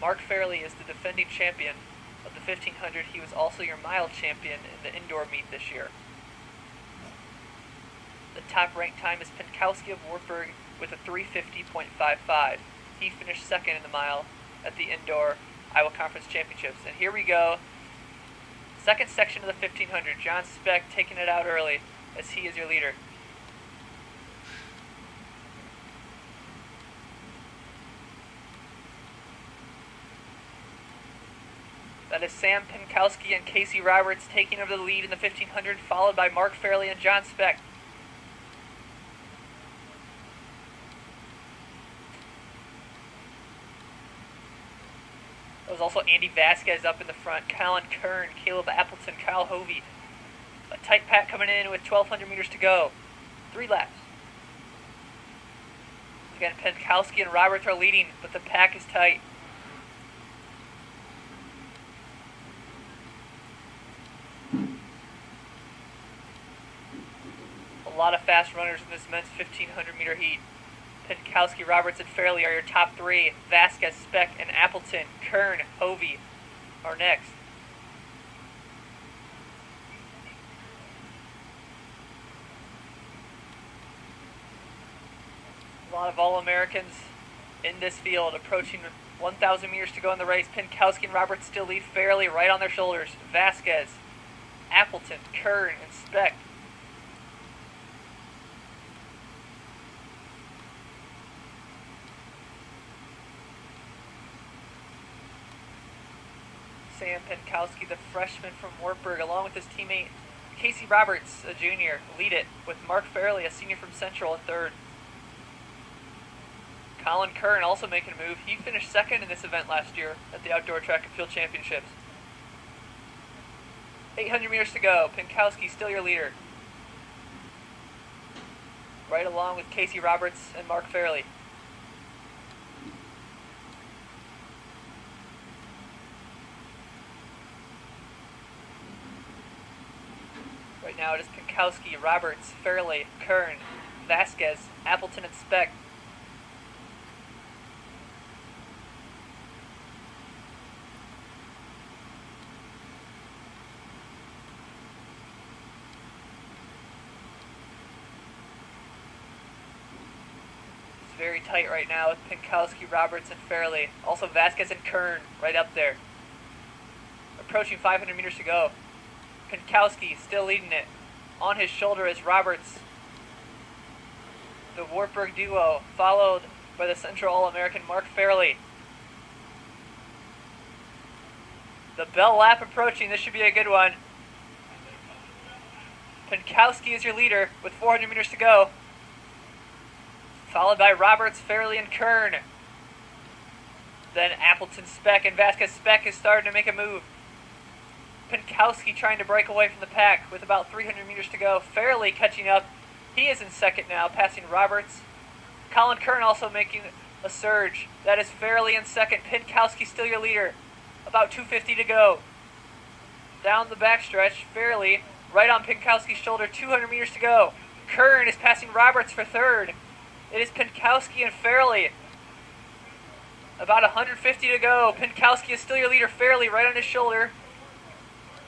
Mark Fairley is the defending champion of the 1500. He was also your mile champion in the indoor meet this year. The top ranked time is Pinkowski of Wartburg with a 3:50.55. He finished second in the mile at the indoor Iowa Conference Championships. And here we go. Second section of the 1500. John Speck taking it out early as he is your leader. That is Sam Pinkowski and Casey Roberts taking over the lead in the 1500, followed by Mark Fairley and John Speck. There was also Andy Vasquez up in the front, Colin Kern, Caleb Appleton, Kyle Hovey. A tight pack coming in with 1,200 meters to go. 3 laps. Again, Pinkowski and Roberts are leading, but the pack is tight. A lot of fast runners in this men's 1,500 meter heat. Pinkowski, Roberts, and Fairley are your top 3. Vasquez, Speck, and Appleton, Kern, Hovey are next. A lot of All-Americans in this field, approaching 1,000 meters to go in the race. Pinkowski and Roberts still lead Fairley right on their shoulders. Vasquez, Appleton, Kern, and Speck. Sam Pinkowski, the freshman from Wartburg, along with his teammate Casey Roberts, a junior, lead it, with Mark Fairley, a senior from Central, in third. Colin Kern also making a move. He finished second in this event last year at the Outdoor Track and Field Championships. 800 meters to go. Pinkowski still your leader. Right along with Casey Roberts and Mark Fairley. Right now it is Pinkowski, Roberts, Fairley, Kern, Vasquez, Appleton, and Speck. It's very tight right now with Pinkowski, Roberts, and Fairley. Also Vasquez and Kern right up there. Approaching 500 meters to go. Pinkowski still leading it. On his shoulder is Roberts. The Wartburg duo, followed by the Central All-American Mark Fairley. The bell lap approaching. This should be a good one. Pinkowski is your leader with 400 meters to go. Followed by Roberts, Fairley, and Kern. Then Appleton, Speck, and Vasquez. Speck is starting to make a move. Pinkowski trying to break away from the pack with about 300 meters to go. Fairley catching up. He is in second now, passing Roberts. Colin Kern also making a surge. That is Fairley in second. Pinkowski still your leader. About 250 to go. Down the backstretch, Fairley right on Pinkowski's shoulder. 200 meters to go. Kern is passing Roberts for third. It is Pinkowski and Fairley. About 150 to go. Pinkowski is still your leader. Fairley right on his shoulder.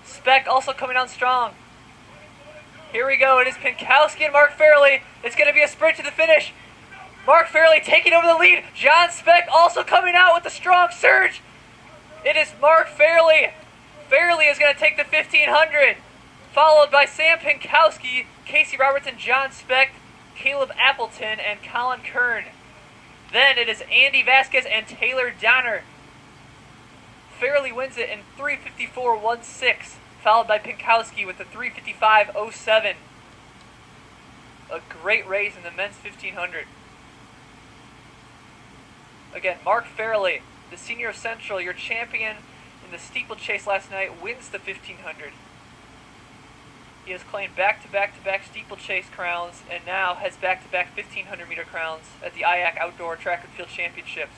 Speck also coming on strong. Here we go. It is Pinkowski and Mark Fairley. It's going to be a sprint to the finish. Mark Fairley taking over the lead. John Speck also coming out with a strong surge. It is Mark Fairley. Fairley is going to take the 1500. Followed by Sam Pinkowski, Casey Roberts, and John Speck, Caleb Appleton, and Colin Kern. Then it is Andy Vasquez and Taylor Donner. Fairley wins it in 3:54.16, followed by Pinkowski with a 3:55.07. A great race in the men's 1500. Again, Mark Fairley, the senior of Central, your champion in the steeplechase last night, wins the 1500. He has claimed back-to-back-to-back steeplechase crowns and now has back-to-back 1,500 meter crowns at the IIAC Outdoor Track and Field Championships.